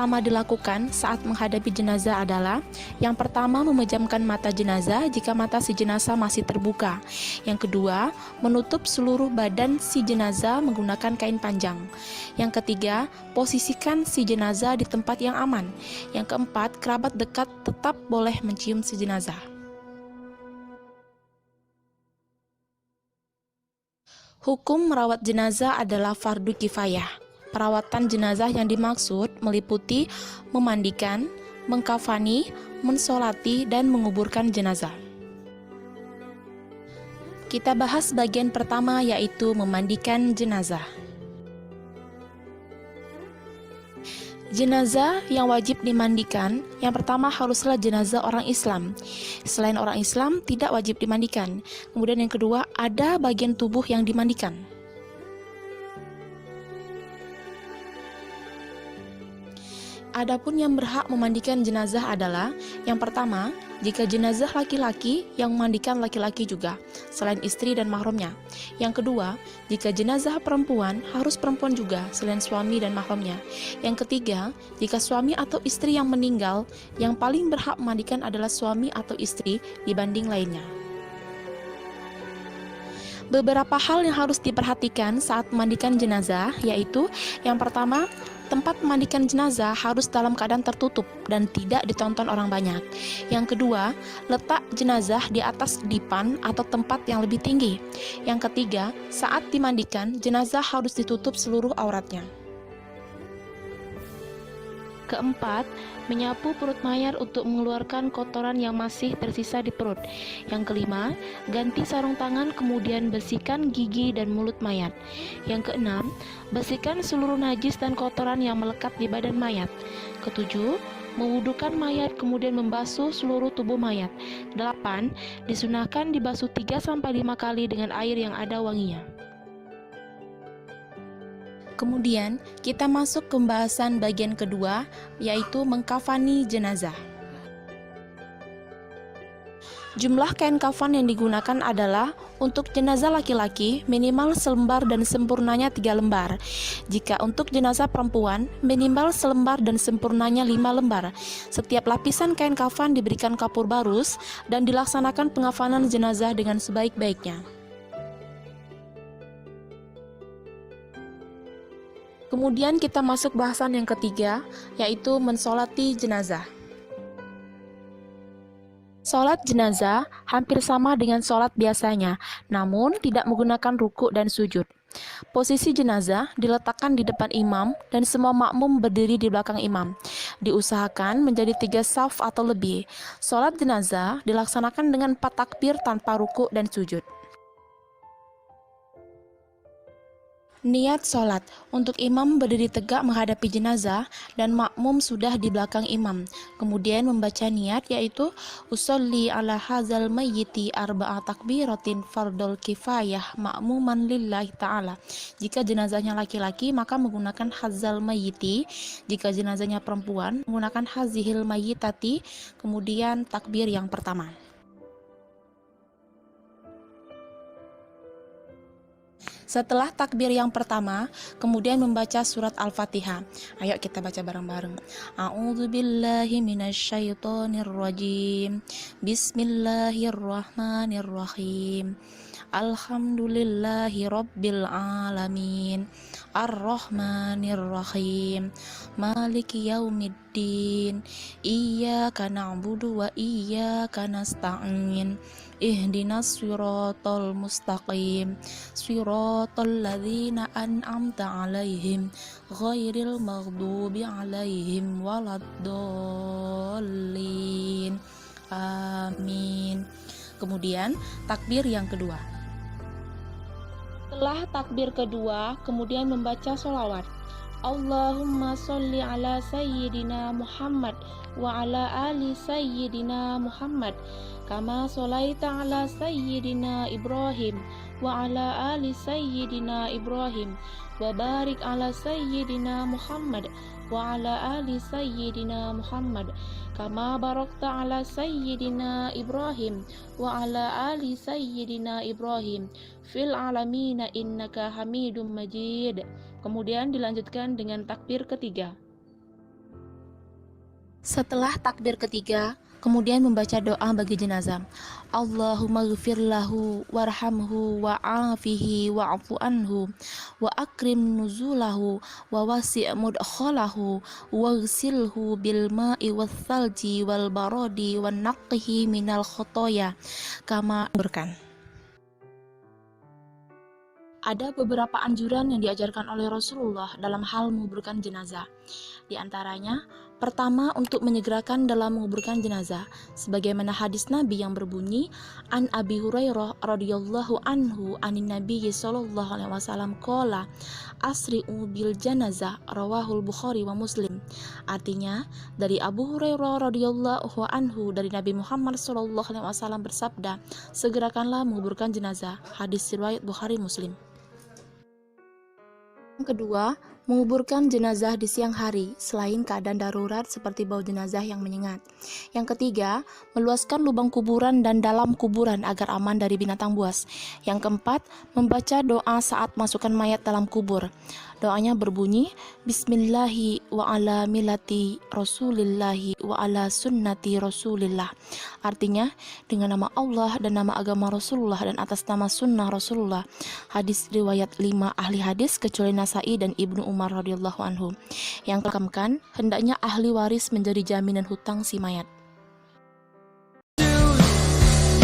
pertama dilakukan saat menghadapi jenazah adalah yang pertama memejamkan mata jenazah jika mata si jenazah masih terbuka. Yang kedua, menutup seluruh badan si jenazah menggunakan kain panjang. Yang ketiga, posisikan si jenazah di tempat yang aman. Yang keempat, kerabat dekat tetap boleh mencium si jenazah. Hukum merawat jenazah adalah fardu kifayah. Perawatan jenazah yang dimaksud meliputi memandikan, mengkafani, mensolati, dan menguburkan jenazah. Kita bahas bagian pertama, yaitu memandikan jenazah. Jenazah yang wajib dimandikan, yang pertama haruslah jenazah orang Islam. Selain orang Islam, tidak wajib dimandikan. Kemudian yang kedua, ada bagian tubuh yang dimandikan. Adapun yang berhak memandikan jenazah adalah yang pertama, jika jenazah laki-laki, yang memandikan laki-laki juga, selain istri dan mahramnya. Yang kedua, jika jenazah perempuan, harus perempuan juga, selain suami dan mahramnya. Yang ketiga, jika suami atau istri yang meninggal, yang paling berhak memandikan adalah suami atau istri dibanding lainnya. Beberapa hal yang harus diperhatikan saat memandikan jenazah, yaitu yang pertama, tempat memandikan jenazah harus dalam keadaan tertutup dan tidak ditonton orang banyak. Yang kedua, letak jenazah di atas dipan atau tempat yang lebih tinggi. Yang ketiga, saat dimandikan, jenazah harus ditutup seluruh auratnya. Keempat, menyapu perut mayat untuk mengeluarkan kotoran yang masih tersisa di perut. Yang kelima, ganti sarung tangan kemudian bersihkan gigi dan mulut mayat. Yang keenam, bersihkan seluruh najis dan kotoran yang melekat di badan mayat. Ketujuh, mewudukan mayat kemudian membasuh seluruh tubuh mayat. 8. Disunahkan dibasuh 3-5 kali dengan air yang ada wanginya. Kemudian kita masuk ke pembahasan bagian kedua, yaitu mengkafani jenazah. Jumlah kain kafan yang digunakan adalah untuk jenazah laki-laki minimal selembar dan sempurnanya 3 lembar. Jika untuk jenazah perempuan minimal selembar dan sempurnanya 5 lembar. Setiap lapisan kain kafan diberikan kapur barus dan dilaksanakan pengafanan jenazah dengan sebaik-baiknya. Kemudian kita masuk bahasan yang ketiga, yaitu mensolati jenazah. Sholat jenazah hampir sama dengan sholat biasanya, namun tidak menggunakan ruku dan sujud. Posisi jenazah diletakkan di depan imam dan semua makmum berdiri di belakang imam. Diusahakan menjadi 3 shaf atau lebih. Sholat jenazah dilaksanakan dengan 4 takbir tanpa ruku dan sujud. Niat sholat, untuk imam berdiri tegak menghadapi jenazah dan makmum sudah di belakang imam. Kemudian membaca niat, yaitu usolli ala hazal mayyiti arba'a takbiratin fardul kifayah ma'muman lillahi ta'ala. Jika jenazahnya laki-laki maka menggunakan hazal mayyiti, jika jenazahnya perempuan menggunakan hazihil mayyitati, kemudian takbir yang pertama. Setelah takbir yang pertama, kemudian membaca surat Al-Fatihah. Ayo kita baca bareng-bareng. A'udzubillahi minasyaitonirrajim. Bismillahirrahmanirrahim. Alhamdulillahi rabbil alamin. Ar-Rahmanir-Rahim. Maliki yaumiddin. Iyyaka na'budu wa iyyaka nasta'in. Ihdinas siratal mustaqim. Siratal ladzina an'amta 'alaihim ghairil maghdubi 'alaihim waladdallin. Amin. Kemudian takbir yang kedua. Setelah takbir kedua, kemudian membaca sholawat. Allahumma sholli ala sayyidina Muhammad wa ala ali sayyidina Muhammad kama sholaita ala sayyidina Ibrahim wa ala ali sayyidina Ibrahim wa barik ala sayyidina Muhammad wa ala ali sayyidina Muhammad kama barakta ala sayyidina Ibrahim wa ala ali sayyidina Ibrahim fil alamina innaka hamidum majid. Kemudian dilanjutkan dengan takbir ketiga. Setelah takbir ketiga, kemudian membaca doa bagi jenazah. Allahumma ghfir lahu warhamhu wa'afihi wa'fu anhu wa akrim nuzulahu wa wasi' mudkhalahu waghsilhu bil ma'i wath thalji wal baradi wan naqqihi minal khotoya kama berkan. Ada beberapa anjuran yang diajarkan oleh Rasulullah dalam hal menguburkan jenazah. Di antaranya, pertama untuk menyegerakan dalam menguburkan jenazah, sebagaimana hadis Nabi yang berbunyi, An Abi Hurairah radhiyallahu anhu anin Nabi sallallahu alaihi wasallam qala asri'u bil janazah rawahul Bukhari wa Muslim. Artinya, dari Abu Hurairah radhiyallahu anhu dari Nabi Muhammad sallallahu alaihi wasallam bersabda, segerakanlah menguburkan jenazah. Hadis riwayat Bukhari Muslim. Yang kedua, menguburkan jenazah di siang hari selain keadaan darurat seperti bau jenazah yang menyengat. Yang ketiga, meluaskan lubang kuburan dan dalam kuburan agar aman dari binatang buas. Yang keempat, membaca doa saat masukkan mayat dalam kubur. Doanya berbunyi, Bismillahi wa ala milati rasulillahi wa ala sunnati rasulillah. Artinya, dengan nama Allah dan nama agama Rasulullah dan atas nama sunnah Rasulullah. Hadis riwayat 5 ahli hadis kecuali Nasai dan Ibnu Umar radhiyallahu anhu. Yang keempat, hendaknya ahli waris menjadi jaminan hutang si mayat.